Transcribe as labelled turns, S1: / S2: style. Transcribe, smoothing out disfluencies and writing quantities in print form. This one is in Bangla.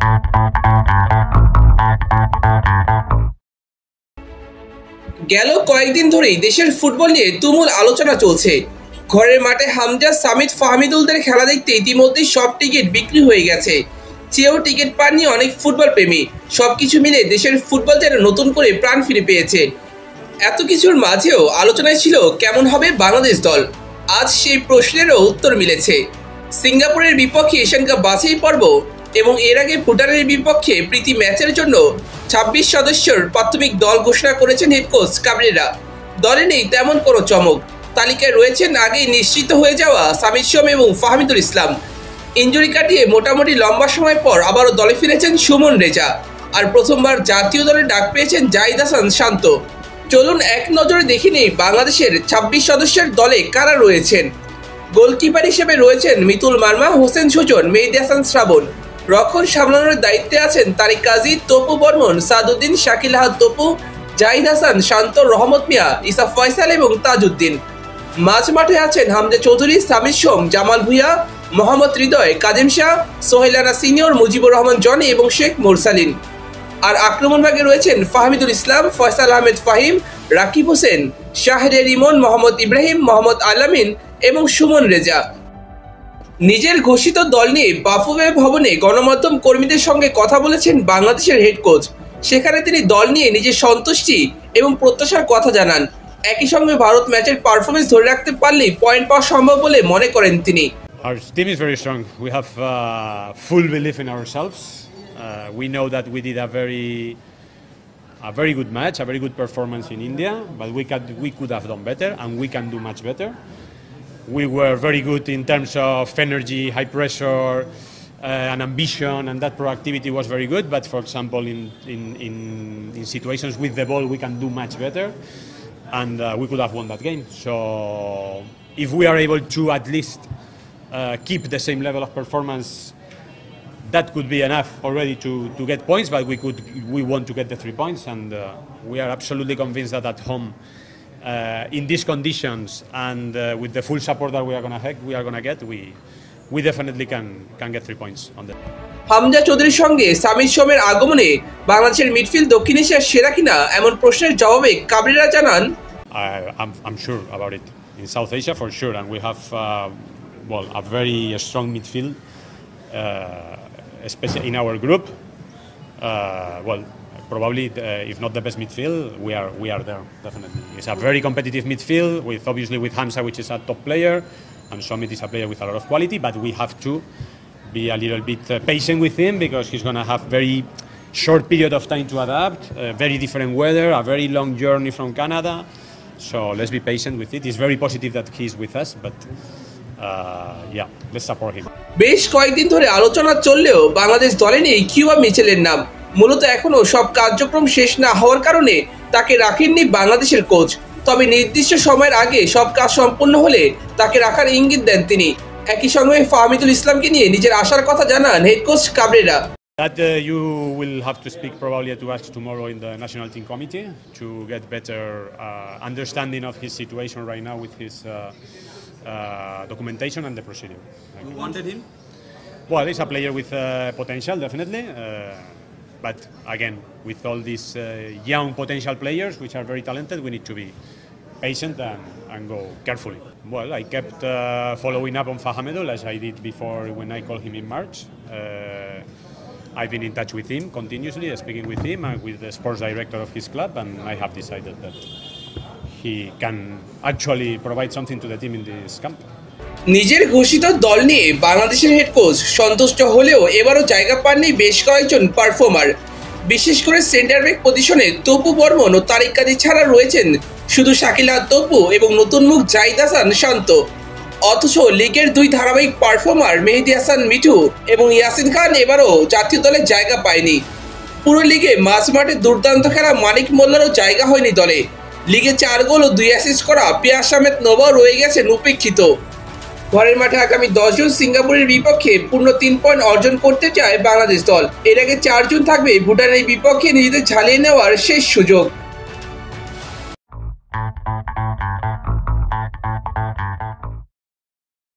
S1: গেল কয়েকদিন ধরেই দেশের ফুটবল নিয়ে তুমুল আলোচনা চলছে। ঘরের মাঠে হামজা, সামিদ, ফাহমিদুলদের খেলা দেখতে ইতিমধ্যেই সব টিকিট বিক্রি হয়ে গেছে। চেয়েও টিকিট পাননি অনেক ফুটবল প্রেমী। সবকিছু মিলে দেশের ফুটবল যেন নতুন করে প্রাণ ফিরে পেয়েছে। এত কিছুর মাঝেও আলোচনায় ছিল কেমন হবে বাংলাদেশ দল। আজ সেই প্রশ্নেরও উত্তর মিলেছে। সিঙ্গাপুরের বিপক্ষে এশিয়ান কাপ বাছাই পর্ব এবং এর আগে ভুটানের বিপক্ষে প্রীতি ম্যাচের জন্য ২৬ সদস্যের প্রাথমিক দল ঘোষণা করেছেন হেড কোচ কাবরেরা। দলে নেই তেমন কোনো চমক। তালিকায় রয়েছেন আগেই নিশ্চিত হয়ে যাওয়া সামিদ সোম এবং ফাহমিদুল ইসলাম। ইনজুরি কাটিয়ে মোটামুটি লম্বা সময় পর আবারও দলে ফিরেছেন সুমন রেজা। আর প্রথমবার জাতীয় দলে ডাক পেয়েছেন জাহিদ হাসান শান্ত। চলুন এক নজরে দেখে নেই বাংলাদেশের ২৬ সদস্যের দলে কারা রয়েছেন। গোলকিপার হিসেবে রয়েছেন মিতুল মার্মা, হোসেন সুজন, মেহেদী হাসান শ্রাবণ। রক্ষণ সামলানোর দায়িত্বে আছেন তারিক কাজী, তপু বর্মন, সাদউদ্দিন, শাকিল আহাদ তপু, জাহিদ হাসান শান্ত, রহমত মিয়া, ইসা ফয়সাল এবং তাজউদ্দিন। মাঝ মাঠে আছেন হামজা চৌধুরী, সামিদ সোম, জামাল ভুঁইয়া, মোহাম্মদ হৃদয়, কাজিম শাহ, সোহেল রানা সিনিয়র, মুজিবুর রহমান জনি এবং শেখ মোরসালিন। আর আক্রমণ ভাগে রয়েছেন ফাহমিদুল ইসলাম, ফয়সাল আহমেদ ফাহিম, রাকিব হোসেন, শাহরিয়ার ইমন, মোহাম্মদ ইব্রাহিম, মোহাম্মদ আলামিন এবং সুমন রেজা। নিজের ঘোষিত দল নিয়ে বাফুফে ভবনে গণমাধ্যম কর্মীদের সঙ্গে কথা বলেছেন বাংলাদেশের হেড কোচ। সেখানে তিনি দল নিয়ে নিজের সন্তুষ্টি এবং প্রত্যাশার কথা জানান। একই সঙ্গে ভারত ম্যাচের পারফরমেন্স ধরে রাখতে পারলেই পয়েন্ট পাওয়া সম্ভব বলে মনে করেন তিনি।
S2: Our team is very strong. We have full belief in ourselves. We know that we did a very good match, a very good performance in India, but we could have done better, and we can do much better. We were very good in terms of energy, high pressure, and ambition, and that proactivity was very good. But for example, in situations with the ball, we can do much better, and we could have won that game. So if we are able to at least keep the same level of performance, that could be enough already to get points. But we want to get the 3 points, and we are absolutely convinced that at home, in these conditions and with the full support that we are gonna get, we definitely can get 3 points on that.
S1: Hamza চৌধুরীর সঙ্গে সামিদ সোমের আগমনে বাংলাদেশের মিডফিল্ড দক্ষিণ এশিয়ার সেরা কিনা এমন প্রশ্নের জবাবে কাবরেরা জানান,
S2: I'm sure about it. In South Asia for sure, and we have a very strong midfield, especially in our group. Probably, if not the best midfield, we are there definitely. It's a very competitive midfield with Hamza, which is a top player, and Somit is a player with a lot of quality. But we have to be a little bit patient with him because he's going to have very short period of time to adapt, very different weather, a very long journey from Canada. So let's be patient with it. It's very positive that he's with us, but let's support him.
S1: বেশ কয়েকদিন ধরে আলোচনা চললেও বাংলাদেশ দলে নেই কিউবা মিচেলের নাম। মূলত এখনো সব কার্যক্রম শেষ না হওয়ার কারণে তাকে রাখেননি বাংলাদেশের কোচ। তবে নির্দিষ্ট সময়ের আগে সব কাজ সম্পূর্ণ হলে তাকে রাখার ইঙ্গিত দেন তিনি। একই সঙ্গে ফাহমিদুল ইসলামকে নিয়ে নিজের আশার কথা জানান head coach Cabrera.
S2: That you will have to speak probably to us tomorrow in the national team committee to get better understanding of his situation right now with his documentation and the procedure.
S3: You wanted him?
S2: Well, he's a player with potential, definitely. But again, with all these young potential players, which are very talented, we need to be patient and go carefully. Well, I kept following up on Fahamedul as I did before when I called him in March. I've been in touch with him continuously, speaking with him and with the sports director of his club, and I have decided that he can actually provide something to the team in this camp.
S1: নিজের ঘোষিত দল নিয়ে বাংলাদেশের হেড কোচ সন্তুষ্ট হলেও এবারও জায়গা পাননি বেশ কয়েকজন পারফর্মার। বিশেষ করে সেন্টার ব্যাক পজিশনে তপু বর্মন ও তারিক কাজী ছাড়া রয়েছেন শুধু শাকিল আহাদ তপু এবং নতুন মুখ জাহিদ হাসান শান্ত। অথচ লিগের 2 ধারাবাহিক পারফর্মার মেহেদী হাসান মিঠু এবং ইয়াসিন খান এবারও জাতীয় দলে জায়গা পায়নি। পুরো লিগে মাঝ মাঠে দুর্দান্ত খেলা মানিক মোল্লারও জায়গা হয়নি দলে। লিগে 4 গোল ও 2 অ্যাসিস্ট করা পিয়াস আহমেদ নোভাও রয়ে গেছেন উপেক্ষিত। ঘরের মাঠে আগামী 10 জুন সিঙ্গাপুরের বিপক্ষে পূর্ণ 3 পয়েন্ট অর্জন করতে চায় বাংলাদেশ দল। এর আগে 4 জুন থাকবে ভুটানের বিপক্ষে নিজেদের ঝালিয়ে নেওয়ার শেষ সুযোগ।